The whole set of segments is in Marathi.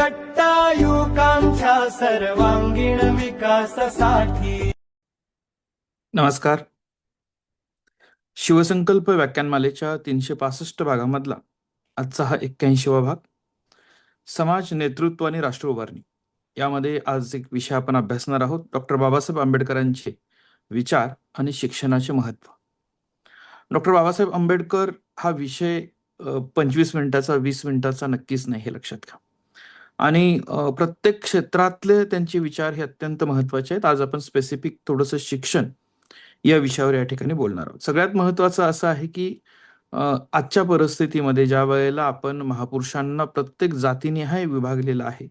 जटायुकांच्या सर्वांगीण विकासासाठी. नमस्कार. शिवसंकल्प व्याख्यानमालेच्या 365 भागामधला आजचा हा 81वा भाग, समाज नेतृत्व आणि राष्ट्र उभारणी. यामध्ये आज एक विषय आपण अभ्यासणार आहोत, डॉक्टर बाबासाहेब आंबेडकरांचे विचार आणि शिक्षणाचे महत्व. डॉक्टर बाबासाहेब आंबेडकर हा विषय 25 मिनिटाचा 20 मिनिटाचा नक्कीच नाही, हे लक्षात घ्या. आणि प्रत्येक क्षेत्रातले त्यांचे विचार हे अत्यंत महत्वाचे आहेत. आज आपण स्पेसिफिक थोडंसं शिक्षण या विषयावर या ठिकाणी बोलणार आहोत. सगळ्यात महत्वाचं असं आहे की आजच्या परिस्थितीमध्ये ज्या वेळेला आपण महापुरुषांना प्रत्येक जातीनिहाय विभागलेलं आहे,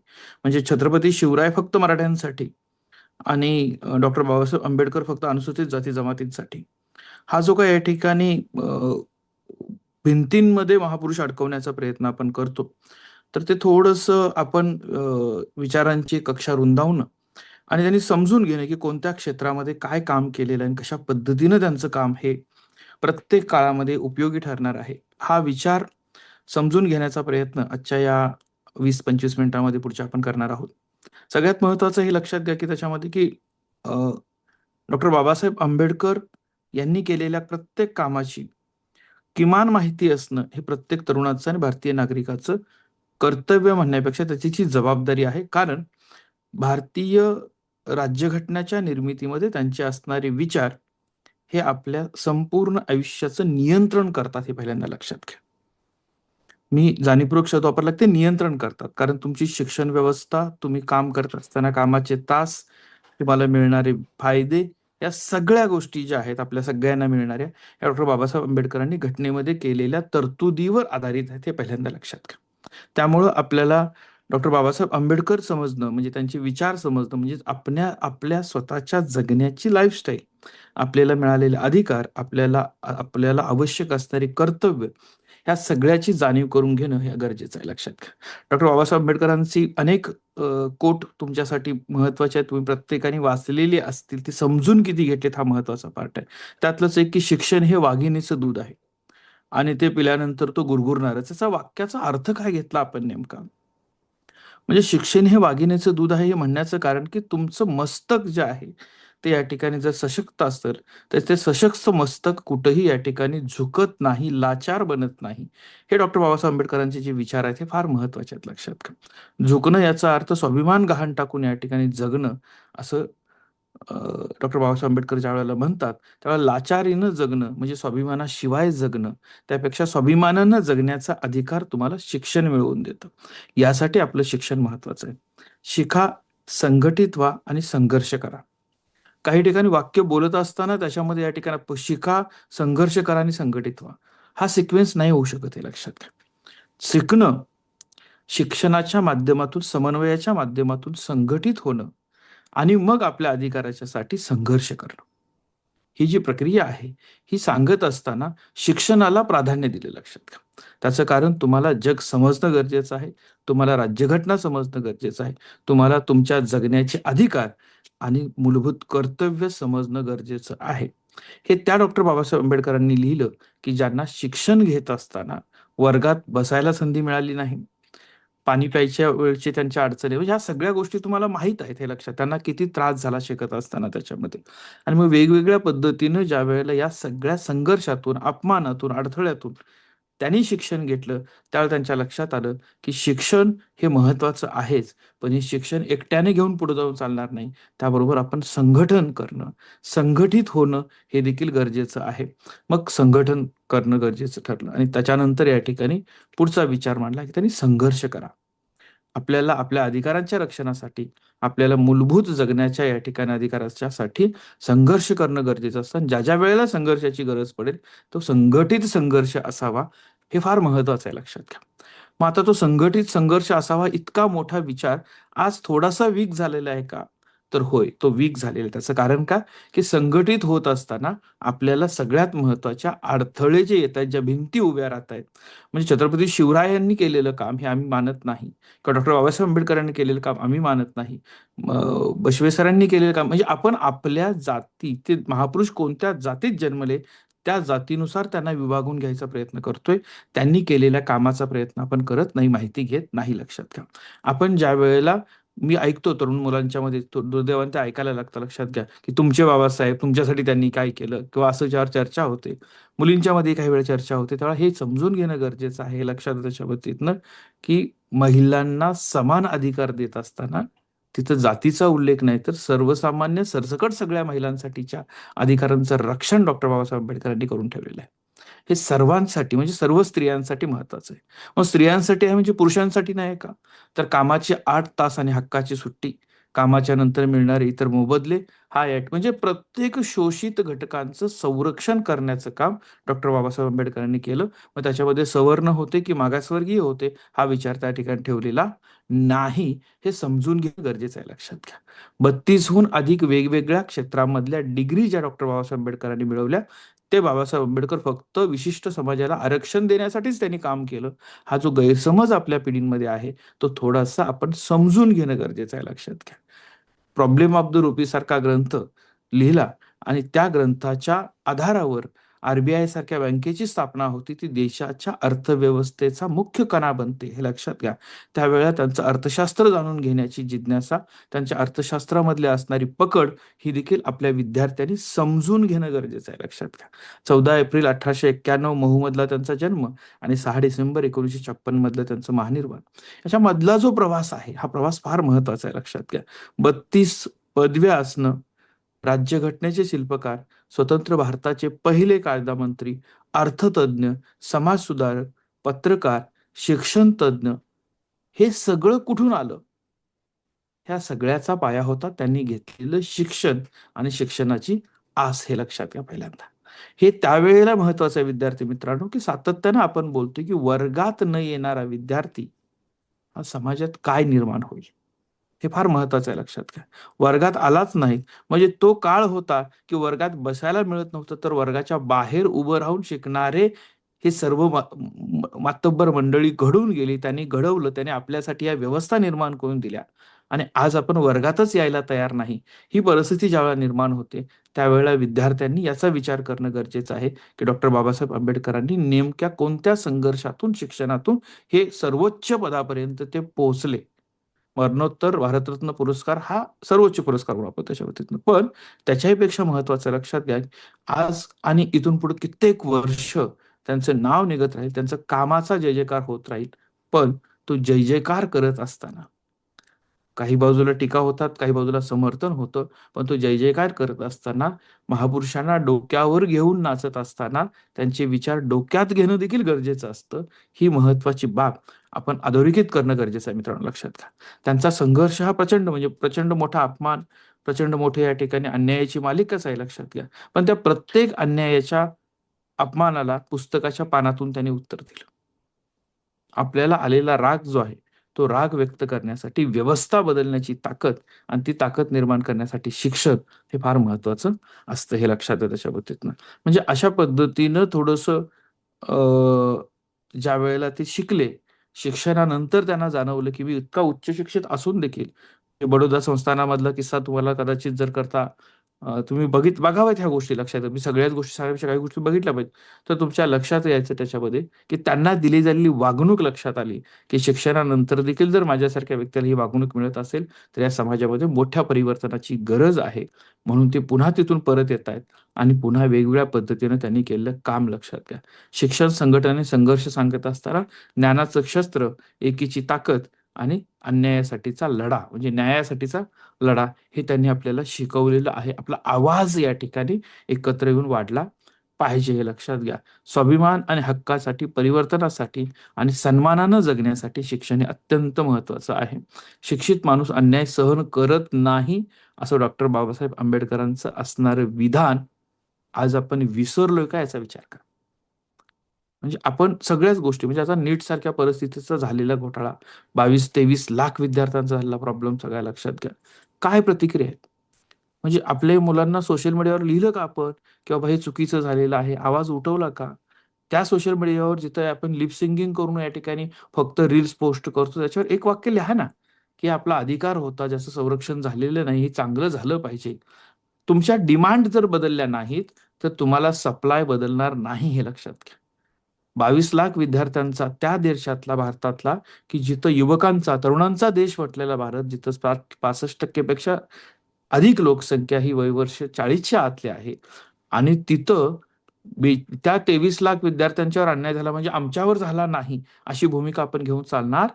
म्हणजे छत्रपती शिवराय फक्त मराठ्यांसाठी आणि डॉक्टर बाबासाहेब आंबेडकर फक्त अनुसूचित जाती जमातींसाठी, हा जो काही या ठिकाणी भिंतींमध्ये महापुरुष अडकवण्याचा प्रयत्न आपण करतो, तर ते थोडंसं आपण विचारांची कक्षा रुंदावणं आणि त्यांनी समजून घेणं की कोणत्या क्षेत्रामध्ये काय काम केलेलं आहे आणि कशा पद्धतीनं त्यांचं काम हे प्रत्येक काळामध्ये उपयोगी ठरणार आहे, हा विचार समजून घेण्याचा प्रयत्न आजच्या या 20-25 मिनिटांमध्ये पुढच्या आपण करणार आहोत. सगळ्यात महत्वाचं हे लक्षात घ्या की त्याच्यामध्ये की डॉक्टर बाबासाहेब आंबेडकर यांनी केलेल्या प्रत्येक कामाची किमान माहिती असणं हे प्रत्येक तरुणाचं आणि भारतीय नागरिकाचं कर्तव्य म्हणण्यापेक्षा त्याची जबाबदारी आहे. कारण भारतीय राज्यघटनेच्या निर्मितीमध्ये त्यांचे असणारे विचार हे आपल्या संपूर्ण आयुष्याचं नियंत्रण करतात, हे पहिल्यांदा लक्षात घ्या. मी जाणीवपूर्वक शब्द वापरला, ते नियंत्रण करतात. कारण तुमची शिक्षण व्यवस्था, तुम्ही काम करत असताना कामाचे तास, तुम्हाला मिळणारे फायदे, या सगळ्या गोष्टी ज्या आहेत आपल्या सगळ्यांना मिळणाऱ्या, या डॉक्टर बाबासाहेब आंबेडकरांनी घटनेमध्ये केलेल्या तरतुदीवर आधारित आहेत, हे पहिल्यांदा लक्षात घ्या. त्यामुळं आपल्याला डॉक्टर बाबासाहेब आंबेडकर समजणं म्हणजे त्यांचे विचार समजणं म्हणजे आपल्या स्वतःच्या जगण्याची लाईफस्टाईल, आपल्याला मिळालेले अधिकार, आपल्याला आपल्याला आवश्यक असणारे कर्तव्य, ह्या सगळ्याची जाणीव करून घेणं हे गरजेचं आहे, लक्षात घ्या. डॉक्टर बाबासाहेब आंबेडकरांची अनेक कोट तुमच्यासाठी महत्वाचे आहेत, तुम्ही प्रत्येकाने वाचलेली असतील, ती समजून किती घेतलेत हा महत्वाचा पार्ट आहे. त्यातलंच एक की शिक्षण हे वाघिणीचं दूध आहे आणि ते पिल्यानंतर तो गुरगुरणारच. याचा वाक्याचा अर्थ काय घेतला आपण नेमका? म्हणजे शिक्षण हे वाघिणीचं दूध आहे हे म्हणण्याचं कारण की तुमचं मस्तक जे आहे ते या ठिकाणी जर सशक्त असतं तर ते सशक्त मस्तक कुठंही या ठिकाणी झुकत नाही, लाचार बनत नाही. हे डॉक्टर बाबासाहेब आंबेडकरांचे जे विचार आहेत हे फार महत्वाचे आहेत, लक्षात घ्या. झुकणं याचा अर्थ स्वाभिमान गहाण टाकून या ठिकाणी जगणं, असं डॉक्टर बाबासाहेब आंबेडकर ज्या वेळेला म्हणतात त्यावेळेला लाचारीनं जगणं म्हणजे स्वाभिमानाशिवाय जगणं, त्यापेक्षा स्वाभिमानानं जगण्याचा अधिकार तुम्हाला शिक्षण मिळवून देतं. यासाठी आपलं शिक्षण महत्वाचं आहे. शिका, संघटित व्हा आणि संघर्ष करा. काही ठिकाणी वाक्य बोलत असताना त्याच्यामध्ये या ठिकाणी शिका, संघर्ष करा आणि संघटित व्हा, हा सिक्वेन्स नाही होऊ शकत, हे लक्षात घ्या. शिकणं, शिक्षणाच्या माध्यमातून, समन्वयाच्या माध्यमातून संघटित होणं आणि मग आपल्या अधिकाराच्यासाठी संघर्ष करणं, ही जी प्रक्रिया आहे ही सांगत असताना शिक्षणाला प्राधान्य दिले, लक्षात घ्या. त्याचं कारण तुम्हाला जग समजणं गरजेचं आहे, तुम्हाला राज्यघटना समजणं गरजेचं आहे, तुम्हाला तुमच्या जगण्याचे अधिकार आणि मूलभूत कर्तव्य समजणं गरजेचं आहे. हे त्या डॉक्टर बाबासाहेब आंबेडकरांनी लिहिलं की ज्यांना शिक्षण घेत असताना वर्गात बसायला संधी मिळाली नाही, पाणी प्यायच्या वेळची त्यांच्या अडचणी, म्हणजे ह्या सगळ्या गोष्टी तुम्हाला माहित आहेत, हे लक्षात. त्यांना किती त्रास झाला शिकत असताना त्याच्यामध्ये. आणि मग वेगवेगळ्या पद्धतीनं ज्या वेळेला या सगळ्या संघर्षातून, अपमानातून, अडथळ्यातून त्यांनी शिक्षण घेतलं, त्यावेळेला त्यांच्या लक्षात आलं की शिक्षण हे महत्वाचं आहेच, पण हे शिक्षण एकट्याने घेऊन पुढे जाऊन चालणार नाही, त्याबरोबर आपण संघटन करणं, संघटित होणं हे देखील गरजेचं आहे. मग संघटन करणं गरजेचं ठरलं आणि त्याच्यानंतर या ठिकाणी पुढचा विचार मांडला की त्यांनी संघर्ष करा. आपल्याला आपल्या अधिकारांच्या रक्षणासाठी, आपल्याला मूलभूत जगण्याच्या या ठिकाणी अधिकाराच्यासाठी संघर्ष करणं गरजेचं असतं. ज्या ज्या वेळेला संघर्षाची गरज पडेल तो संघटित संघर्ष असावा, हे फार महत्वाचं आहे, लक्षात घ्या. मग आता तो संघटित संघर्ष असावा इतका मोठा विचार आज थोडासा वीक झालेला आहे का? तर होय, तो वीक झालेला आहे. त्याचं कारण का? की संघटित होत असताना आपल्याला सगळ्यात महत्वाच्या अडथळे जे येत आहेत, ज्या भिंती उभ्या राहत आहेत, म्हणजे छत्रपती शिवरायांनी केलेलं काम हे आम्ही मानत नाही, किंवा डॉक्टर बाबासाहेब आंबेडकरांनी केलेलं काम आम्ही मानत नाही, बसवेसरांनी केलेलं काम, म्हणजे आपण आपल्या जाती, ते महापुरुष कोणत्या जातीत जन्मले त्या जातीनुसार त्यांना विभागून घ्यायचा प्रयत्न करतोय. त्यांनी केलेल्या कामाचा प्रयत्न आपण करत नाही, माहिती घेत नाही. लक्षात घ्या. आपण ज्या वेळेला मी ऐकतो तरुण मुलांच्या मध्ये दुर्दैवाने ते ऐकायला लागतं. लक्षात घ्या की तुमचे बाबासाहेब तुमच्यासाठी त्यांनी काय केलं किंवा असं ज्यावर चर्चा होते, मुलींच्या मध्ये काही वेळा चर्चा होते, तेव्हा हे समजून घेणं गरजेचं आहे. लक्षात त्याच्या बाबतीतनं की महिलांना समान अधिकार देत असताना तिथं जातीचा उल्लेख नाही, तर सर्वसामान्य सरसकट सगळ्या महिलांसाठीच्या अधिकारांचं रक्षण डॉक्टर बाबासाहेब आंबेडकरांनी करून ठेवलेलं आहे. हे सर्वांसाठी म्हणजे सर्व स्त्रियांसाठी महत्वाचं आहे. मग स्त्रियांसाठी आहे म्हणजे पुरुषांसाठी नाही का? तर कामाचे 8 तास आणि हक्काची सुट्टी, कामाच्या नंतर मिळणारे इतर मोबदले, हा ॲक्ट म्हणजे प्रत्येक शोषित घटकांचं संरक्षण करण्याचं काम डॉक्टर बाबासाहेब आंबेडकरांनी केलं. मग त्याच्यामध्ये सवर्ण होते की मागासवर्गीय होते, हा विचार त्या ठिकाणी ठेवलेला नाही. हे समजून घेणं गरजेचं आहे. लक्षात घ्या. 32हून अधिक वेगवेगळ्या क्षेत्रामधल्या डिग्री ज्या डॉक्टर बाबासाहेब आंबेडकरांनी मिळवल्या, ते बाबासाहेब आंबेडकर फक्त विशिष्ट समाजाला आरक्षण देण्यासाठीच त्यांनी काम केलं. हा जो गैरसमज आपल्या पिढींमध्ये आहे, तो थोडासा आपण समजून घेणं गरजेचं आहे. लक्षात घ्या. प्रॉब्लेम ऑफ द रुपी सारखा ग्रंथ लिहिला आणि त्या ग्रंथाच्या आधारावर आरबीआय सारख्या बँकेची स्थापना होती. ती देशाच्या अर्थव्यवस्थेचा मुख्य कणा बनते, हे लक्षात घ्या. त्यावेळेला त्यांचं अर्थशास्त्र जाणून घेण्याची जिज्ञासा, त्यांच्या अर्थशास्त्रामधली असणारी पकड, ही देखील आपल्या विद्यार्थ्यांनी समजून घेणं गरजेचं आहे. लक्षात घ्या. 14 एप्रिल 1891 महूमधला त्यांचा जन्म आणि 6 डिसेंबर 1956 मधलं त्यांचं महानिर्वाण. याच्या मधला जो प्रवास आहे, हा प्रवास फार महत्वाचा आहे. लक्षात घ्या. 32 पदव्या असणं, राज्यघटनेचे शिल्पकार, स्वतंत्र भारताचे पहिले कायदामंत्री, अर्थतज्ञ, समाजसुधारक, पत्रकार, शिक्षण तज्ञ, हे सगळं कुठून आलं? ह्या सगळ्याचा पाया होता त्यांनी घेतलेलं शिक्षण आणि शिक्षणाची आस, हे लक्षात घ्या पहिल्यांदा. हे त्यावेळेला महत्वाचं आहे विद्यार्थी मित्रांनो, की सातत्यानं आपण बोलतोय की वर्गात न येणारा विद्यार्थी हा समाजात काय निर्माण होईल, हे फार महत्वाचं आहे. लक्षात घ्या. वर्गात आलाच नाही म्हणजे तो काळ होता की वर्गात बसायला मिळत नव्हतं, तर वर्गाच्या बाहेर उभं राहून शिकणारे हे सर्व मातब्बर मंडळी घडून गेली. त्यांनी घडवलं, त्यांनी आपल्यासाठी या व्यवस्था निर्माण करून दिल्या आणि आज आपण वर्गातच यायला तयार नाही, ही परिस्थिती ज्यावेळेला निर्माण होते, त्यावेळेला विद्यार्थ्यांनी याचा विचार करणं गरजेचं आहे की डॉक्टर बाबासाहेब आंबेडकरांनी नेमक्या कोणत्या संघर्षातून, शिक्षणातून हे सर्वोच्च पदापर्यंत ते पोहोचले. मरणोत्तर भारतरत्न पुरस्कार हा सर्वोच्च पुरस्कार वापरतो त्याच्या बाबतीतनं. पण त्याच्याही पेक्षा महत्वाचं लक्षात घ्या, आज आणि इथून पुढे कित्येक वर्ष त्यांचं नाव निघत राहील, त्यांचं कामाचा जय जयकार होत राहील. पण तो जय जयकार करत असताना काही बाजूला टीका होतात, काही बाजूला समर्थन होतं, पण तो जय जयकार करत असताना, महापुरुषांना डोक्यावर घेऊन नाचत असताना त्यांचे विचार डोक्यात घेणं देखील गरजेचं असतं. ही महत्वाची बाब आपण अधोरेखित करणं गरजेचं आहे मित्रांनो. लक्षात घ्या. त्यांचा संघर्ष हा प्रचंड म्हणजे प्रचंड मोठा अपमान, प्रचंड मोठे या ठिकाणी अन्यायाची मालिकाच आहे. लक्षात घ्या. पण त्या प्रत्येक अन्यायाच्या, अपमानाला पुस्तकाच्या पानातून त्यांनी उत्तर दिलं. आपल्याला आलेला राग जो आहे, तो राग व्यक्त करण्यासाठी व्यवस्था बदलण्याची ताकद आणि ती ताकद निर्माण करण्यासाठी शिक्षण हे फार महत्वाचं असतं, हे लक्षात आहे त्याच्या बाबतीतनं. म्हणजे अशा पद्धतीनं थोडंसं ज्या वेळेला ते शिकले, शिक्षणानंतर त्यांना जाणवलं की मी इतका उच्च शिक्षित असून देखील, बडोदा संस्थानामधला किस्सा तुम्हाला कदाचित जर करता तुम्ही बघाव्यात ह्या गोष्टी लक्षात. मी सगळ्याच गोष्टी सांगण्यापेक्षा काही गोष्टी बघितल्या पाहिजेत. तर तुमच्या लक्षात यायचं त्याच्यामध्ये की त्यांना दिली झालेली वागणूक लक्षात आली की शिक्षणानंतर देखील जर माझ्यासारख्या व्यक्तीला ही वागणूक मिळत असेल, तर या समाजामध्ये मोठ्या परिवर्तनाची गरज आहे. म्हणून ते पुन्हा तिथून परत येत आहेत आणि पुन्हा वेगवेगळ्या पद्धतीनं त्यांनी केलेलं काम लक्षात घ्या. शिक्षण संघटनेने संघर्ष सांगत असताना ज्ञानाचं शस्त्र, एकीची ताकद आणि अन्यायासाठीचा लढा म्हणजे न्यायासाठीचा लढा, हे त्यांनी आपल्याला शिकवलेलं आहे. आपला आवाज या ठिकाणी एकत्र येऊन वाढला पाहिजे, हे लक्षात घ्या. स्वाभिमान आणि हक्कासाठी, परिवर्तनासाठी आणि सन्मानानं जगण्यासाठी शिक्षण हे अत्यंत महत्वाचं आहे. शिक्षित माणूस अन्याय सहन करत नाही, असं डॉक्टर बाबासाहेब आंबेडकरांचं असणारं विधान आज आपण विसरलोय का, याचा विचार करा. म्हणजे आपण सगळ्याच गोष्टी म्हणजे आता नीट सारख्या परिस्थितीचा झालेला घोटाळा, 22-23 लाख विद्यार्थ्यांचा झालेला प्रॉब्लेम सगळ्या लक्षात घ्या. काय प्रतिक्रिया आहेत? म्हणजे आपल्या मुलांना सोशल मीडियावर लिहिलं का आपण की बाबा हे चुकीचं झालेलं आहे, आवाज उठवला का? त्या सोशल मीडियावर जिथं आपण लिप सिंगिंग करून या ठिकाणी फक्त रील्स पोस्ट करतो, त्याच्यावर एक वाक्य लिहा ना, की आपला अधिकार होता, ज्याचं संरक्षण झालेलं नाही, हे चांगलं झालं पाहिजे. तुमच्या डिमांड जर बदलल्या नाहीत तर तुम्हाला सप्लाय बदलणार नाही, हे लक्षात घ्या. 22 लाख विद्यार्थ्यांचा त्या देशातला, भारतातला, की जिथं युवकांचा, तरुणांचा देश म्हटलेला भारत, जिथं 65% पेक्षा अधिक लोकसंख्या ही वयवर्ष 40च्या आतली आहे, आणि तिथं त्या 23 लाख विद्यार्थ्यांच्यावर अन्याय झाला म्हणजे आमच्यावर झाला नाही, अशी भूमिका आपण घेऊन चालणार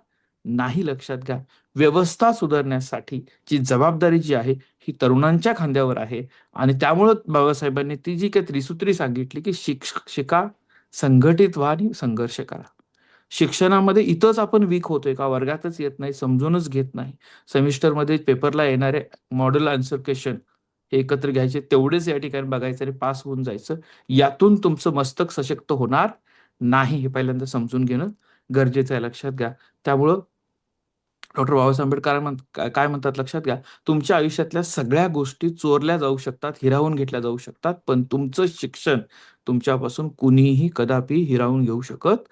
नाही, लक्षात घ्या. व्यवस्था सुधारण्यासाठी ची जबाबदारी जी आहे ही तरुणांच्या खांद्यावर आहे. आणि त्यामुळं बाबासाहेबांनी ती जी काही त्रिसूत्री सांगितली की शिका, संघटित व्हा आणि संघर्ष करा. शिक्षणामध्ये इथंच आपण वीक होतोय का? वर्गातच येत नाही, समजूनच घेत नाही. सेमिस्टरमध्ये पेपरला येणारे मॉडेल आन्सर क्वेश्चन हे एकत्र घ्यायचे, तेवढेच या ठिकाणी बघायचं आणि पास होऊन जायचं. यातून तुमचं मस्तक सशक्त होणार नाही, हे पहिल्यांदा समजून घेणं गरजेचं आहे, लक्षात घ्या. त्यामुळं डॉक्टर बाबासाहेब आंबेडकर काय म्हणतात लक्षात घ्या, तुमच्या आयुष्यातल्या सगळ्या गोष्टी चोरल्या जाऊ शकतात, हिरावून घेतल्या जाऊ शकतात, पण तुमचं शिक्षण तुमच्यापासून कुणीही कदापि हिरावून घेऊ शकत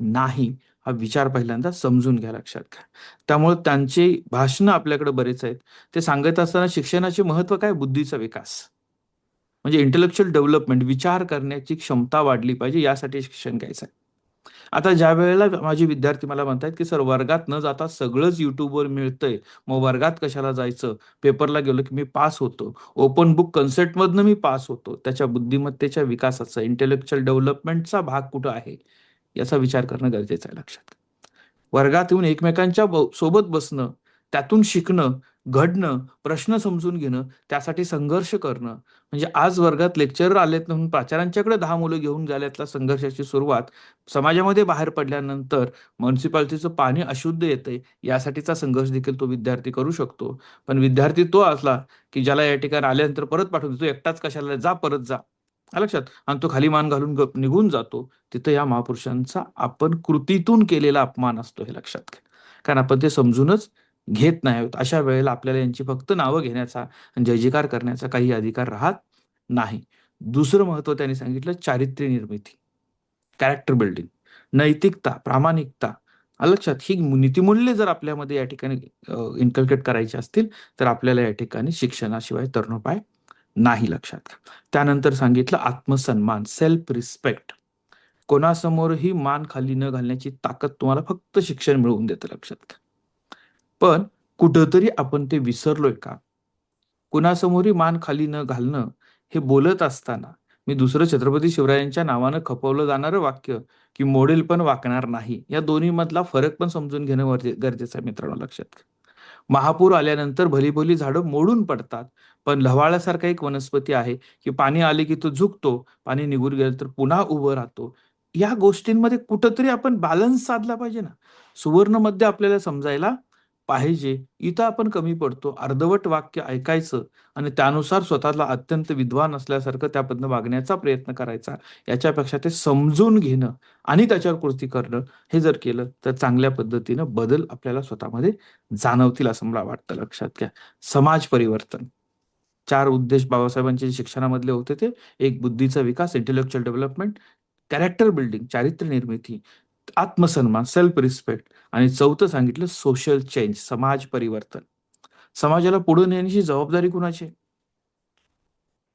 नाही. हा विचार पहिल्यांदा समजून घ्या, लक्षात घ्या. त्यामुळे त्यांचे भाषणं आपल्याकडे बरेच आहेत. ते सांगत असताना शिक्षणाचे महत्व काय? बुद्धीचा विकास, म्हणजे इंटेलेक्च्युअल डेव्हलपमेंट, विचार करण्याची क्षमता वाढली पाहिजे, यासाठी शिक्षण घ्यायचं आहे. आता ज्या वेळेला माझे विद्यार्थी मला म्हणतात की सर, वर्गात न जाता सगळंच युट्यूबवर मिळतंय, मग वर्गात कशाला जायचं, पेपरला गेलो की मी पास होतो, ओपन बुक कन्सेप्टमधनं मी पास होतो, त्याच्या बुद्धिमत्तेच्या विकासाचा, इंटेलेक्च्युअल डेव्हलपमेंटचा भाग कुठं आहे, याचा विचार करणं गरजेचं आहे, लक्षात. वर्गात येऊन एकमेकांच्या सोबत बसणं, त्यातून शिकणं, घडणं, प्रश्न समजून घेणं, त्यासाठी संघर्ष करणं, म्हणजे आज वर्गात लेक्चरर आलेत म्हणून प्राचार्यांच्याकडे 10 मुलं घेऊन गेल्यातला संघर्षाची सुरुवात समाजामध्ये बाहेर पडल्यानंतर म्युन्सिपाल्टीचं पाणी अशुद्ध येतंय, यासाठीचा संघर्ष देखील तो विद्यार्थी करू शकतो. पण विद्यार्थी तो असला की ज्याला या ठिकाणी आल्यानंतर परत पाठवतो, तू एकटाच कशाला, जा परत जा, लक्षात, आणि तो खाली मान घालून निघून जातो, तिथं या महापुरुषांचा आपण कृतीतून केलेला अपमान असतो, हे लक्षात घ्या. कारण आपण ते समजूनच घेत नाही आहोत. अशा वेळेला आपल्याला यांची फक्त नावं घेण्याचा, जय जयकार करण्याचा काही अधिकार राहत नाही. दुसरं महत्व त्यांनी सांगितलं, चारित्र्य निर्मिती, कॅरेक्टर बिल्डिंग, नैतिकता, प्रामाणिकता, लक्षात, ही नीतिमूल्य जर आपल्यामध्ये या ठिकाणी इन्कल्केट करायची असतील तर आपल्याला या ठिकाणी शिक्षणाशिवाय तरणोपाय नाही, लक्षात घ्या. त्यानंतर सांगितलं आत्मसन्मान, सेल्फ रिस्पेक्ट. कोणासमोरही मान खाली न घालण्याची ताकद तुम्हाला फक्त शिक्षण मिळवून देतं, लक्षात घ्या. पण कुठंतरी आपण ते विसरलोय का? कुणासमोरही मान खाली न घालणं हे बोलत असताना मी दुसरं छत्रपती शिवरायांच्या नावानं खपवलं जाणारं वाक्य की मोडेल पण वाकणार नाही, या दोन्ही मधला फरक पण समजून घेणं गरजेचं आहे मित्रांनो, लक्षात घ्या. महापूर आल्यानंतर भली झाडं मोडून पडतात, पण लव्हाळ्यासारखा एक वनस्पती आहे की पाणी आले की तो झुकतो, पाणी निघून गेलं तर पुन्हा उभं राहतो. या गोष्टींमध्ये कुठंतरी आपण बॅलन्स साधला पाहिजे ना. सुवर्ण मध्य आपल्याला समजायला पाहिजे. इथं आपण कमी पडतो. अर्धवट वाक्य ऐकायचं आणि त्यानुसार स्वतःला अत्यंत विद्वान असल्यासारखं त्याबद्दल वागण्याचा प्रयत्न करायचा. याच्यापेक्षा ते समजून घेणं आणि त्याच्यावर कृती करणं, हे जर केलं तर चांगल्या पद्धतीनं बदल आपल्याला स्वतःमध्ये जाणवतील, असं मला वाटतं, लक्षात घ्या. समाज परिवर्तन, 4 उद्देश बाबासाहेबांचे शिक्षणामधले होते ते. एक, बुद्धीचा विकास, इंटेलेक्च्युअल डेव्हलपमेंट, कॅरेक्टर बिल्डिंग, चारित्र्य निर्मिती, आत्मसन्मान, सेल्फ रिस्पेक्ट, आणि चौथं सांगितलं सोशल चेंज, समाज परिवर्तन. समाजाला पुढे नेण्याची जबाबदारी कुणाची आहे?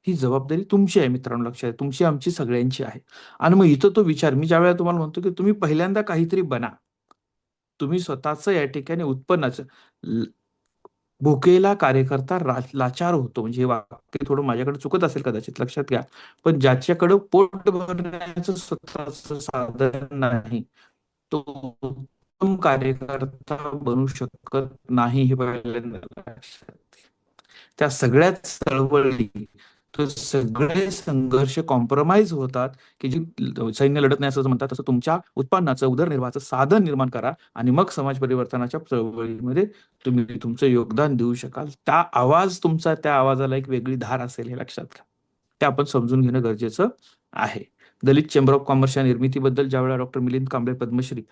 ही जबाबदारी तुमची आहे मित्रांनो, लक्षात आहे, तुमची, आमची, सगळ्यांची आहे. आणि मग इथं तो विचार, मी ज्या वेळेला तुम्हाला म्हणतो की तुम्ही पहिल्यांदा काहीतरी बना, तुम्ही स्वतःच या ठिकाणी उत्पन्नाचं, भुकेला कार्यकर्ता लाचार होतो, म्हणजे हे वाक्य थोडं माझ्याकडे चुकत असेल कदाचित, लक्षात घ्या. पण ज्याच्याकडे पोट भरण्याचं स्वतःच साधन नाही, तो उत्तम कार्यकर्ता बनू शकत नाही, हे पहिल्यांदा लक्षात घ्या. त्या सगळ्याच चळवळी, तो सगळे संघर्ष कॉम्प्रोमाइज होतात की जी सैन्य लढत नाही असं म्हणतात, तसं तुमच्या उत्पन्नाचं, उदरनिर्वाहाचं साधन निर्माण करा आणि मग समाज परिवर्तनाच्या चळवळीमध्ये तुम्ही तुमचं योगदान देऊ शकाल. त्या आवाज तुमचा, त्या आवाजाला एक वेगळी धार असेल, हे लक्षात घ्या. ते आपण समजून घेणं गरजेचं आहे. दलित चेंबर ऑफ कॉमर्सच्या निर्मितीबद्दल ज्यावेळेला डॉक्टर मिलिंद कांबळे पद्मश्री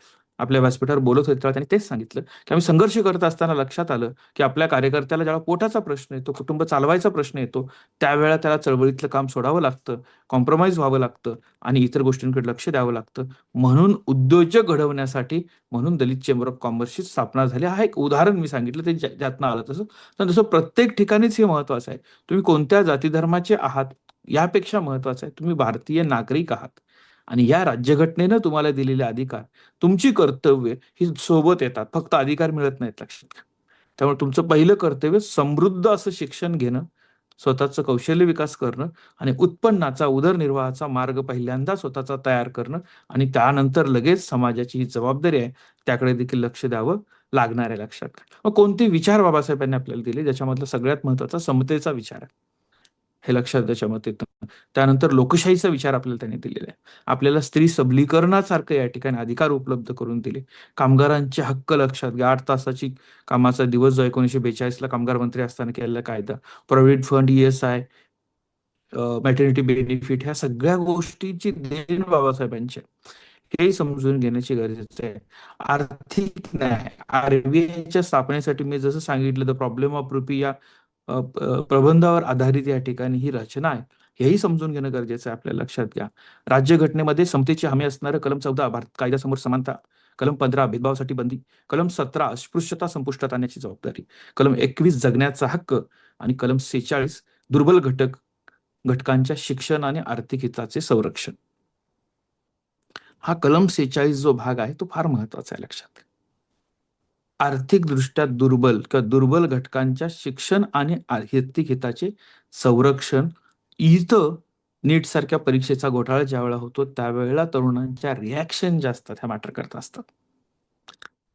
आपल्या व्यासपीठावर बोलत होते तेव्हा त्यांनी तेच सांगितलं की आम्ही संघर्ष करत असताना लक्षात आलं की आपल्या कार्यकर्त्याला जेव्हा पोटाचा प्रश्न येतो, कुटुंब चालवायचा प्रश्न येतो, त्यावेळेला त्याला चळवळीतलं काम सोडावं लागतं, कॉम्प्रोमाइज व्हावं लागतं आणि इतर गोष्टींकडे लक्ष द्यावं लागतं. म्हणून उद्योजक घडवण्यासाठी म्हणून दलित चेंबर ऑफ कॉमर्सची स्थापना झाली. हा एक उदाहरण मी सांगितलं ते ज्यातनं आलं तसं. तर तसं प्रत्येक ठिकाणीच हे महत्वाचं आहे. तुम्ही कोणत्या जाती धर्माचे आहात यापेक्षा महत्वाचं आहे तुम्ही भारतीय नागरिक आहात आणि या राज्यघटनेनं तुम्हाला दिलेले अधिकार, तुमची कर्तव्य ही सोबत येतात, फक्त अधिकार मिळत नाहीत, लक्षात घ्या. त्यामुळे तुमचं पहिलं कर्तव्य समृद्ध असं शिक्षण घेणं, स्वतःचं कौशल्य विकास करणं आणि उत्पन्नाचा, उदरनिर्वाहाचा मार्ग पहिल्यांदा स्वतःचा तयार करणं आणि त्यानंतर लगेच समाजाची ही जबाबदारी आहे त्याकडे देखील लक्ष द्यावं लागणार आहे, लक्षात घ्या. मग कोणते विचार बाबासाहेबांनी आपल्याला दिले, ज्याच्यामधला सगळ्यात महत्वाचा समतेचा विचार आहे, हे लक्षात त्याच्यामध्ये येतं. त्यानंतर लोकशाहीचा विचार आपल्याला त्यांनी दिलेला आहे. आपल्याला स्त्री सबलीकरणासारखं या ठिकाणी अधिकार उपलब्ध करून दिले. कामगारांचे हक्क लक्षात घ्या. 8 तासाची कामाचा दिवस जो 1942 ला कामगार मंत्री असताना केलेला कायदा, provident fund, ESI, maternity benefit, ह्या सगळ्या गोष्टींची देण बाबासाहेबांची आहे. हेही समजून घेण्याची गरजेचं आहे. आर्थिक न्याय, RBIच्या स्थापनेसाठी मी जसं सांगितलं द प्रॉब्लेम ऑफ रुपी या प्रबंधावर आधारित या ठिकाणी ही रचना आहे, हेही समजून घेणं गरजेचं आहे. आपल्या लक्षात घ्या, राज्यघटनेमध्ये समतेची हमी असणारं कलम 14 भारत कायद्यासमोर समानता, कलम 15 भेदभावासाठी बंदी, कलम 17 अस्पृश्यता संपुष्टात आणण्याची जबाबदारी, कलम 21 जगण्याचा हक्क आणि कलम 46 दुर्बल घटकांच्या शिक्षण आणि आर्थिक हिताचे संरक्षण. हा कलम 46 जो भाग आहे तो फार महत्वाचा आहे, लक्षात घ्या. आर्थिकदृष्ट्या दुर्बल किंवा दुर्बल घटकांच्या शिक्षण आणि आर्थिक हिताचे संरक्षण. इथं नीट सारख्या परीक्षेचा घोटाळा ज्यावेळेला होतो त्यावेळेला तरुणांच्या रिॲक्शन जास्त ह्या मॅटर करत असतात,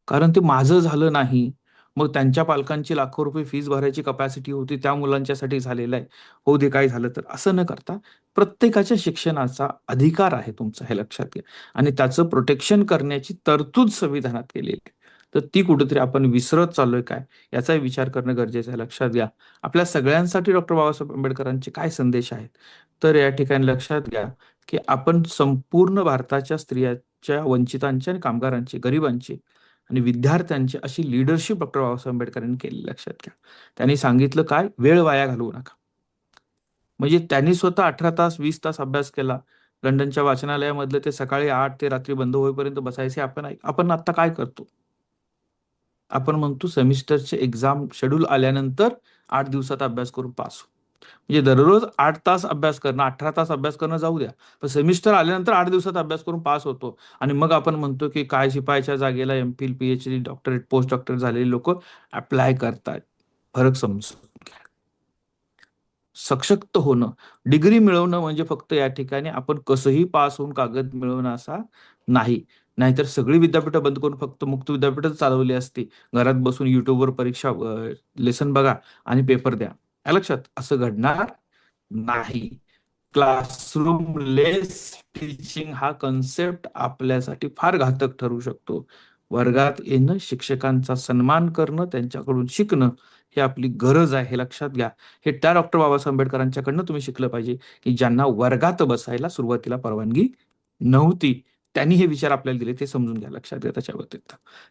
कारण ते माझं झालं नाही, मग त्यांच्या पालकांची लाखो रुपये फीस भरायची कपॅसिटी होती, त्या मुलांच्यासाठी झालेलं आहे, होऊ दे काय झालं तर, असं न करता प्रत्येकाच्या शिक्षणाचा अधिकार आहे तुमचा, हे लक्षात घ्या. आणि त्याचं प्रोटेक्शन करण्याची तरतूद संविधानात केलेली आहे. तर ती कुठेतरी आपण विसरत चाललोय काय, याचा विचार करणं गरजेचं आहे, लक्षात घ्या. आपल्या सगळ्यांसाठी डॉक्टर बाबासाहेब आंबेडकरांचे काय संदेश आहेत, तर या ठिकाणी लक्षात घ्या की आपण संपूर्ण भारताच्या स्त्रियांच्या, वंचितांच्या आणि कामगारांची, गरिबांची आणि विद्यार्थ्यांची अशी लीडरशिप डॉक्टर बाबासाहेब आंबेडकरांनी केली, लक्षात घ्या. त्यांनी सांगितलं काय, वेळ वाया घालवू नका. म्हणजे त्यांनी स्वतः 18 तास 20 तास अभ्यास केला. लंडनच्या वाचनालयामधलं ते सकाळी 8 ते रात्री बंद होईपर्यंत बसायचे. आपण आता काय करतो, आपण म्हणतो सेमिस्टरचे एक्झाम शेड्यूल आल्यानंतर 8 दिवसात अभ्यास करून पास हो. म्हणजे दररोज 8 तास अभ्यास करणं, 18 तास अभ्यास करणं जाऊ द्या, पण सेमिस्टर आल्यानंतर 8 दिवसात अभ्यास करून पास होतो. आणि मग आपण म्हणतो की काय शिपायाच्या जागेला MPhil, PhD, doctorate, post doctorate झालेले लोक अप्लाय करतात. फरक समजून घ्या. सशक्त होणं, डिग्री मिळवणं म्हणजे फक्त या ठिकाणी आपण कसंही पास होऊन कागद मिळवणं असा नाही. नाहीतर सगळी विद्यापीठं बंद करून फक्त मुक्त विद्यापीठच चालवली असती, घरात बसून युट्यूबवर परीक्षा लेसन बघा आणि पेपर द्या, लक्षात, असं घडणार नाही. क्लासरूम लेस टीचिंग हा कन्सेप्ट आपल्यासाठी फार घातक ठरू शकतो. वर्गात येणं, शिक्षकांचा सन्मान करणं, त्यांच्याकडून शिकणं, हे आपली गरज आहे, हे लक्षात घ्या. हे त्या डॉक्टर बाबासाहेब आंबेडकरांच्याकडनं तुम्ही शिकलं पाहिजे की ज्यांना वर्गात बसायला सुरुवातीला परवानगी नव्हती. त्यांनी हे विचार आपल्याला दिले, ते समजून घ्या, लक्षात घ्या त्याच्याबद्दल.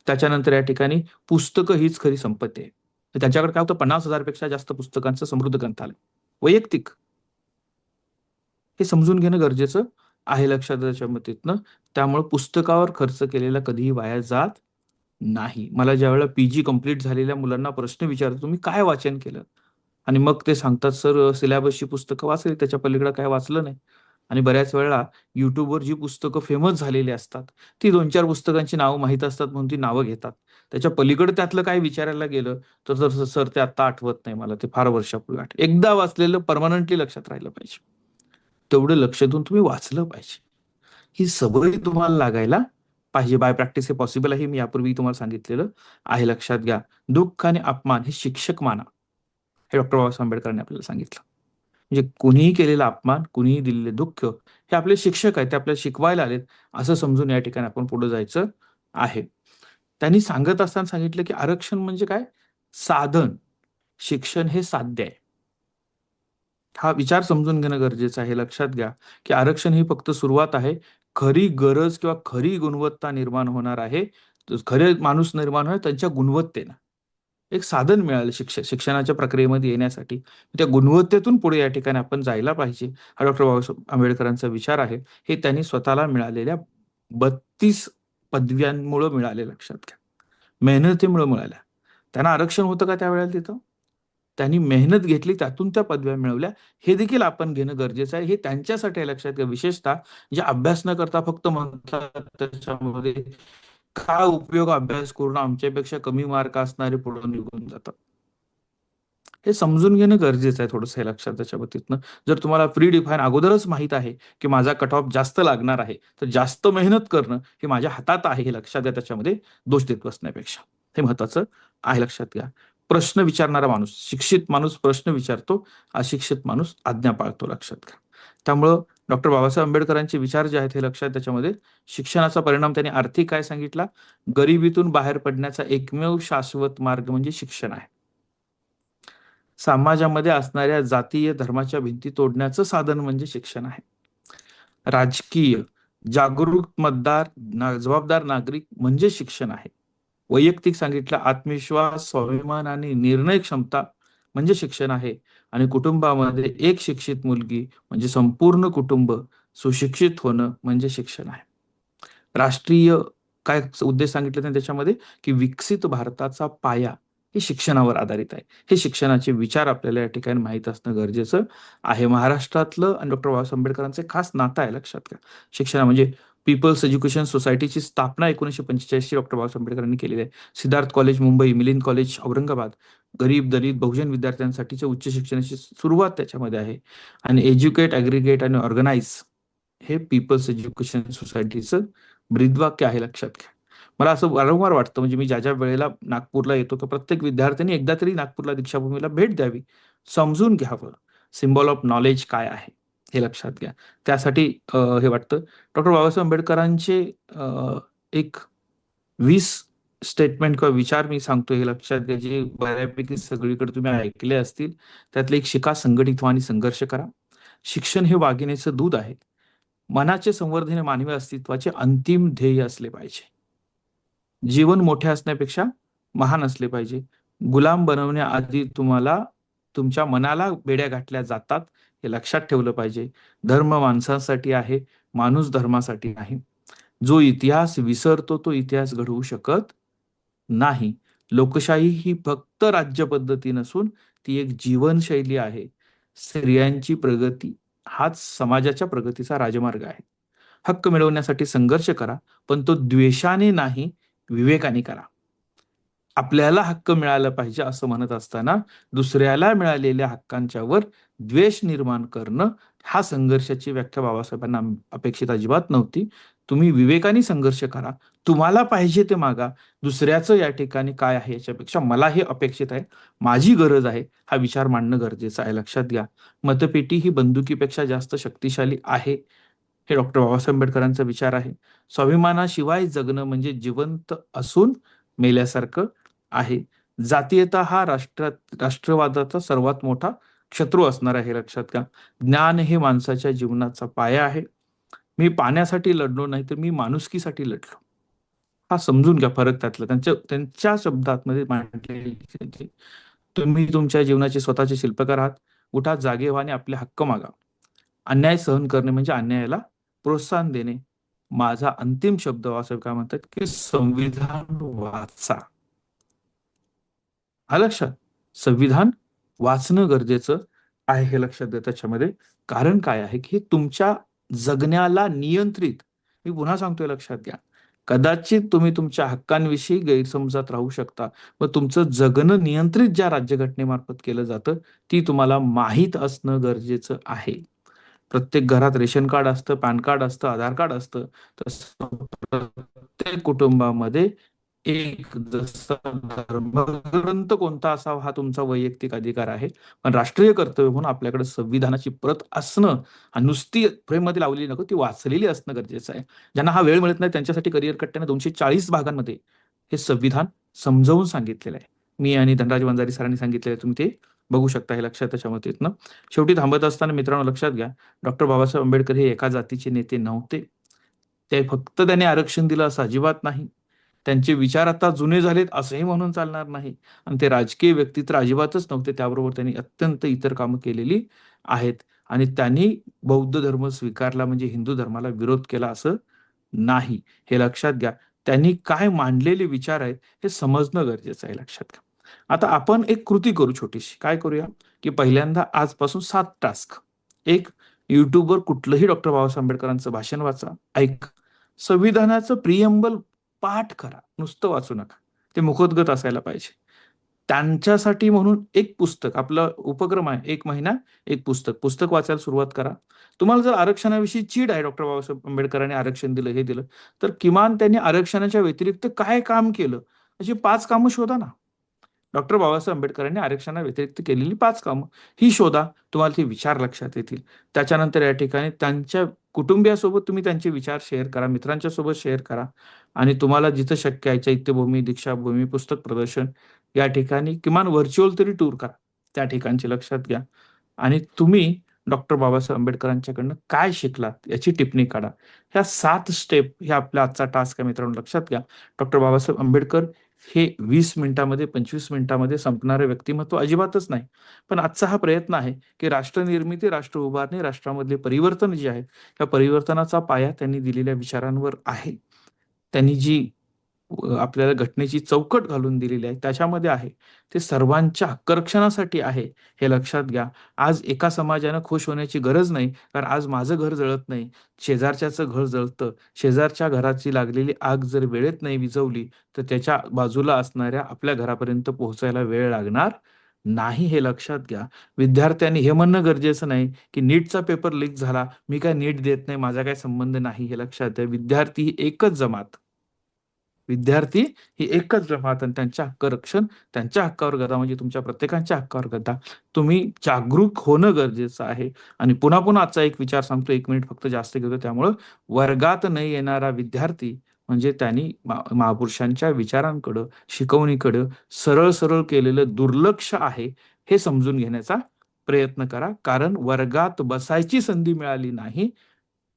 त्याच्यानंतर या ठिकाणी पुस्तकं हीच खरी संपत्ती आहे. त्यांच्याकडे काय होतं, 50,000 पेक्षा जास्त पुस्तकांचं समृद्ध ग्रंथालय वैयक्तिक, हे समजून घेणं गरजेचं आहे, लक्षात त्याच्या मतीतनं. त्यामुळे पुस्तकावर खर्च केलेला कधीही वाया जात नाही. मला ज्यावेळेला PG कंप्लीट झालेल्या मुलांना प्रश्न विचारतो, तुम्ही काय वाचन केलं, आणि मग ते सांगतात सर सिलेबसची पुस्तकं वाचली, त्याच्या पलीकडे काय वाचलं नाही. आणि बऱ्याच वेळेला युट्यूबवर जी पुस्तकं फेमस झालेली असतात ती 2-4 पुस्तकांची नावं माहीत असतात म्हणून ती नावं घेतात. त्याच्या पलीकडे त्यातलं काय विचारायला गेलं तर सर ते आता आठवत नाही मला, ते फार वर्षापूर्वी एकदा वाचलेलं परमनंटली लक्षात राहिलं पाहिजे, तेवढं लक्ष देऊन तुम्ही वाचलं पाहिजे. ही सवय तुम्हाला लागायला पाहिजे. बाय प्रॅक्टिस हे पॉसिबल आहे, मी यापूर्वी तुम्हाला सांगितलेलं आहे, लक्षात घ्या. दुःख आणि अपमान हे शिक्षक माना, हे डॉक्टर बाबासाहेब आंबेडकरांनी आपल्याला सांगितलं. म्हणजे कुणीही केलेला अपमान, कुणीही दिलेले दुःख, हे आपले शिक्षक आहेत, ते आपल्याला शिकवायला आलेत, असं समजून या ठिकाणी आपण पुढे जायचं आहे. त्यांनी सांगत असताना सांगितलं की आरक्षण म्हणजे काय, साधन, शिक्षण हे साध्य आहे. हा विचार समजून घेणं गरजेचं आहे, लक्षात घ्या की आरक्षण ही फक्त सुरुवात आहे, खरी गरज किंवा खरी गुणवत्ता निर्माण होणार आहे, खरे माणूस निर्माण होणार त्यांच्या गुणवत्तेनं. एक साधन मिळालं शिक्षणाच्या प्रक्रियेमध्ये येण्यासाठी. त्या गुणवत्तेतून पुढे या ठिकाणी आपण जायला पाहिजे, हा डॉक्टर बाबासाहेब आंबेडकरांचा विचार आहे. हे त्यांनी स्वतःला मिळालेल्या 32 पदव्यांमुळे मिळाले, लक्षात घ्या. मेहनतीमुळे मिळाल्या. त्यांना आरक्षण होतं का त्यावेळेला तिथं? त्यांनी मेहनत घेतली, त्यातून त्या पदव्या मिळवल्या. हे देखील आपण घेणं गरजेचं आहे. हे त्यांच्यासाठी आहे, लक्षात घ्या. विशेषतः जे अभ्यास न करता फक्त म्हणतात त्याच्यामध्ये काय उपयोग अभ्यास करून, आमच्यापेक्षा कमी मार्क असणारे पुढे निघून जातात. हे समजून घेणं गरजेचं आहे थोडंसं, हे लक्षात त्याच्या बाबतीतनं. जर तुम्हाला प्री डिफाईन अगोदरच माहित आहे की माझा कट ऑफ जास्त लागणार आहे, तर जास्त मेहनत करणं हे माझ्या हातात आहे, हे लक्षात घ्या. त्याच्यामध्ये दोष देत बसण्यापेक्षा हे महत्वाचं आहे, लक्षात घ्या. प्रश्न विचारणारा माणूस, शिक्षित माणूस प्रश्न विचारतो, अशिक्षित माणूस आज्ञा पाळतो, लक्षात घ्या. त्यामुळं डॉक्टर बाबासाहेब आंबेडकरांचे विचार जे आहेत हे लक्षात, त्याच्यामध्ये शिक्षणाचा परिणाम त्यांनी आर्थिक काय सांगितला, गरिबीतून बाहेर पडण्याचा एकमेव शाश्वत मार्ग म्हणजे शिक्षण आहे. समाजामध्ये असणाऱ्या जातीय धर्माच्या भिंती तोडण्याचं साधन म्हणजे शिक्षण आहे. राजकीय जागरूक मतदार, जबाबदार नागरिक म्हणजे शिक्षण आहे. वैयक्तिक सांगितलं आत्मविश्वास, स्वाभिमान आणि निर्णय क्षमता म्हणजे शिक्षण आहे. आणि कुटुंबामध्ये एक शिक्षित मुलगी म्हणजे संपूर्ण कुटुंब सुशिक्षित होणं म्हणजे शिक्षण आहे. राष्ट्रीय काय उद्देश सांगितले त्यांनी त्याच्यामध्ये, की विकसित भारताचा पाया हे शिक्षणावर आधारित आहे. हे शिक्षणाचे विचार आपल्याला या ठिकाणी माहीत असणं गरजेचं आहे. महाराष्ट्रातलं आणि डॉक्टर बाबासाहेब आंबेडकरांचं खास नातं आहे, लक्षात घ्या. शिक्षण म्हणजे पीपल्स एज्युकेशन सोसायटीची स्थापना 1945 डॉक्टर बाबासाहेब आंबेडकरांनी केलेली आहे. सिद्धार्थ कॉलेज मुंबई, मिलिंद कॉलेज औरंगाबाद, गरीब दलित बहुजन विद्यार्थ्यांसाठीच्या उच्च शिक्षणाची सुरुवात त्याच्यामध्ये आहे. आणि एज्युकेट, ॲग्रिगेट आणि ऑर्गनाइज हे पीपल्स एज्युकेशन सोसायटीचं ब्रीदवाक्य आहे, लक्षात घ्या. मला असं वारंवार वाटतं, म्हणजे मी ज्या ज्या वेळेला नागपूरला येतो, तर प्रत्येक विद्यार्थ्यांनी एकदा तरी नागपूरला दीक्षाभूमीला भेट द्यावी, समजून घ्यावं सिम्बॉल ऑफ नॉलेज काय आहे हे लक्षात घ्या. त्यासाठी हे वाटतं. डॉक्टर बाबासाहेब आंबेडकरांचे एक 20 स्टेटमेंट किंवा विचार मी सांगतो, हे लक्षात घ्या, जे बऱ्यापैकी सगळीकडे तुम्ही ऐकले असतील. त्यातले एक, शिका, संघटित व्हा आणि संघर्ष करा. शिक्षण हे वाघिणीचं दूध आहे. मनाचे संवर्धन हे मानवी अस्तित्वाचे अंतिम ध्येय असले पाहिजे. जीवन मोठे असण्यापेक्षा महान असले पाहिजे. गुलाम बनवण्याआधी तुम्हाला तुमच्या मनाला बेड्या घातल्या जातात, हे लक्षात ठेवलं पाहिजे. धर्म माणसांसाठी आहे, माणूस धर्मासाठी नाही. जो इतिहास विसरतो तो इतिहास घडवू शकत नाही. लोकशाही ही फक्त राज्य पद्धती नसून ती एक जीवनशैली आहे. स्त्रियांची प्रगती हाच समाजाच्या प्रगतीचा राजमार्ग आहे. हक्क मिळवण्यासाठी संघर्ष करा, पण तो द्वेषाने नाही, विवेकाने करा. आपल्याला हक्क मिळाला पाहिजे असं म्हणत असताना दुसऱ्याला मिळालेल्या हक्कांच्या वर द्वेष निर्माण करणं, हा संघर्षाची व्याख्या बाबासाहेबांना अपेक्षित अजिबात नव्हती. तुम्ही विवेकाने संघर्ष करा, तुम्हाला पाहिजे ते मागा. दुसऱ्याचं या ठिकाणी काय आहे याच्यापेक्षा मला हे अपेक्षित आहे, माझी गरज आहे, हा विचार मांडणं गरजेचं आहे, लक्षात घ्या. मतपेटी ही बंदुकीपेक्षा जास्त शक्तिशाली आहे, हे डॉक्टर बाबासाहेब आंबेडकरांचा विचार आहे. स्वाभिमानाशिवाय जगणं म्हणजे जिवंत असून मेल्यासारखं आहे. जातीयता हा राष्ट्रवादाचा सर्वात मोठा शत्रू असणार आहे, लक्षात घ्या. ज्ञान हे माणसाच्या जीवनाचा पाया आहे. मी पाण्यासाठी लढलो नाही, तर मी माणुसकीसाठी लढलो. हा समजून घ्या फरक त्यातला, त्यांच्या शब्दात मध्ये मांडलेली. तुम्ही तुमच्या जीवनाचे स्वतःचे शिल्पकार आहात. उठा, जागे व्हा आणि आपले हक्क मागा. अन्याय सहन करणे म्हणजे अन्यायाला प्रोत्साहन देणे. माझा अंतिम शब्द असं काय म्हणतात, की संविधान वाचा. हा लक्षात, संविधान वाचणं गरजेचं आहे, हे लक्षात द्या. त्याच्यामध्ये कारण काय आहे, की तुमच्या जगण्याला नियंत्रित, मी पुन्हा सांगतोय, लक्षात घ्या. कदाचित तुम्ही तुमच्या हक्कांविषयी गैरसमजात राहू शकता, पण तुमचं जगणं नियंत्रित ज्या राज्यघटनेमार्फत केलं जातं, ती तुम्हाला माहीत असणं गरजेचं आहे. प्रत्येक घरात रेशन कार्ड असतं, पॅन कार्ड असतं, आधार कार्ड असतं. तसं प्रत्येक कुटुंबामध्ये एक जसा धर्मग्रंथ कोणता असावा हा तुमचा वैयक्तिक अधिकार आहे, पण राष्ट्रीय कर्तव्य म्हणून आपल्याकडे संविधानाची प्रत असणं, नुसती फ्रेममध्ये लावलेली नको, ती वाचलेली असणं गरजेचं आहे. ज्यांना हा वेळ मिळत नाही त्यांच्यासाठी करिअर कट्ट्याने 240 भागांमध्ये हे संविधान समजावून सांगितलेलं आहे. मी आणि धनराज वंजारी सरांनी सांगितलेलं, तुम्ही ते बघू शकता, हे लक्षात त्याच्यामध्ये येतं. शेवटी थांबत असताना मित्रांनो लक्षात घ्या, डॉक्टर बाबासाहेब आंबेडकर हे एका जातीचे नेते नव्हते. ते फक्त त्यांनी आरक्षण दिलं असं अजिबात नाही. त्यांचे विचार आता जुने झालेत असंही म्हणून चालणार नाही. आणि ते राजकीय व्यक्ती तर अजिबातच नव्हते. त्याबरोबर त्यांनी अत्यंत इतर कामं केलेली आहेत. आणि त्यांनी बौद्ध धर्म स्वीकारला म्हणजे हिंदू धर्माला विरोध केला असं नाही. हे लक्षात घ्या. त्यांनी काय मांडलेले विचार आहेत हे समजणं गरजेचं आहे, लक्षात घ्या. आता आपण एक कृती करू छोटीशी. काय करूया, की पहिल्यांदा आजपासून 7 टास्क. एक, YouTubeवर कुठलंही डॉक्टर बाबासाहेब आंबेडकरांचं भाषण वाचा, ऐका. संविधानाचं प्रिएम्बल पाठ करा, नुसतं वाचू नका. ते मुखोद्गत असायला पाहिजे. त्यांच्यासाठी म्हणून एक पुस्तक, आपला उपक्रम आहे, 1 महिना 1 पुस्तक. पुस्तक वाचायला सुरुवात करा. तुम्हाला जर आरक्षणाविषयी चीड आहे, डॉक्टर बाबासाहेब आंबेडकरांनी आरक्षण दिलं, हे दिलं, तर किमान त्यांनी आरक्षणाच्या व्यतिरिक्त काय काम केलं, अशी 5 कामं शोधा ना. डॉक्टर बाबासाहेब आंबेडकरांनी आरक्षणाव्यतिरिक्त केलेली 5 कामं ही शोधा. तुम्हाला ते विचार लक्षात येतील. त्याच्यानंतर या ठिकाणी त्यांच्या कुटुंबियासोबत तुम्ही त्यांचे विचार शेअर करा, मित्रांच्या सोबत शेअर करा आणि तुम्हाला जिथं शक्य आहे चैत्यभूमी, दीक्षाभूमी, पुस्तक प्रदर्शन या ठिकाणी किमान व्हर्चुअल तरी टूर करा. त्या ठिकाणचे लक्षात घ्या आणि तुम्ही डॉक्टर बाबासाहेब आंबेडकरांच्याकडनं काय शिकलात याची टिप्पणी काढा. ह्या 7 स्टेप हे आपला आजचा टास्क आहे मित्रांनो, लक्षात घ्या. डॉक्टर बाबासाहेब आंबेडकर हे 20 मिनिटामध्ये 25 मिनिटामध्ये संपणारे व्यक्तिमत्व अजिबातच नाही. पण आजचा हा प्रयत्न आहे, की राष्ट्रनिर्मिती, राष्ट्र उभारणी, राष्ट्रामधले परिवर्तन जे आहे, त्या परिवर्तनाचा पाया त्यांनी दिलेल्या विचारांवर आहे. त्यांनी जी आपल्याला घटनेची चौकट घालून दिलेली आहे, त्याच्यामध्ये आहे. ते सर्वांच्या हक्करक्षणासाठी आहे, हे लक्षात घ्या. आज एका समाजानं खुश होण्याची गरज नाही, कारण आज माझं घर जळत नाही, शेजारच्याचं घर जळतं. शेजारच्या घराची लागलेली आग जर वेळेत नाही विझवली, तर त्याच्या बाजूला असणाऱ्या आपल्या घरापर्यंत पोहोचायला वेळ लागणार नाही, हे लक्षात घ्या. विद्यार्थ्यांनी हे म्हणणं गरजेचं नाही, की नीटचा पेपर लीक झाला, मी काय नीट देत नाही, माझा काही संबंध नाही, हे लक्षात घ्या. विद्यार्थी ही एकच जमात. विद्यार्थी ही एकच जमात आणि त्यांच्या हक्क रक्षण, त्यांच्या हक्कावर गदा म्हणजे तुमच्या प्रत्येकाच्या हक्कावर गदा. तुम्ही जागरूक होणं गरजेचं आहे. आणि पुन्हा पुन्हा आजचा एक विचार सांगतो, 1 मिनिट फक्त जास्त घेतो त्यामुळं. वर्गात न येणारा विद्यार्थी म्हणजे त्यांनी महापुरुषांच्या विचारांकडं, शिकवणीकडं सरळ सरळ केलेलं दुर्लक्ष आहे, हे समजून घेण्याचा प्रयत्न करा. कारण वर्गात बसायची संधी मिळाली नाही.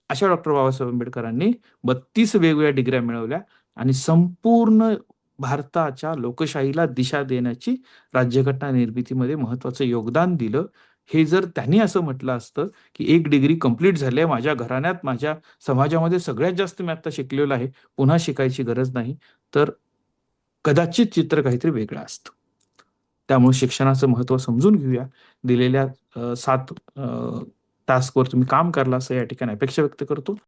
अशा डॉक्टर बाबासाहेब आंबेडकरांनी 32 वेगवेगळ्या डिग्र्या मिळवल्या आणि संपूर्ण भारताच्या लोकशाहीला दिशा देण्याची राज्यघटना निर्मितीमध्ये महत्वाचं योगदान दिलं. हे जर त्यांनी असं म्हटलं असतं, की 1 डिग्री कंप्लीट झाली आहे, माझ्या घराण्यात, माझ्या समाजामध्ये सगळ्यात जास्त मी आता शिकलेलो आहे, पुन्हा शिकायची गरज नाही, तर कदाचित चित्र काहीतरी वेगळं असतं. त्यामुळे शिक्षणाचं महत्त्व समजून घेऊया. दिलेल्या 7 टास्कवर तुम्ही काम कराल असं या ठिकाणी अपेक्षा व्यक्त करतो.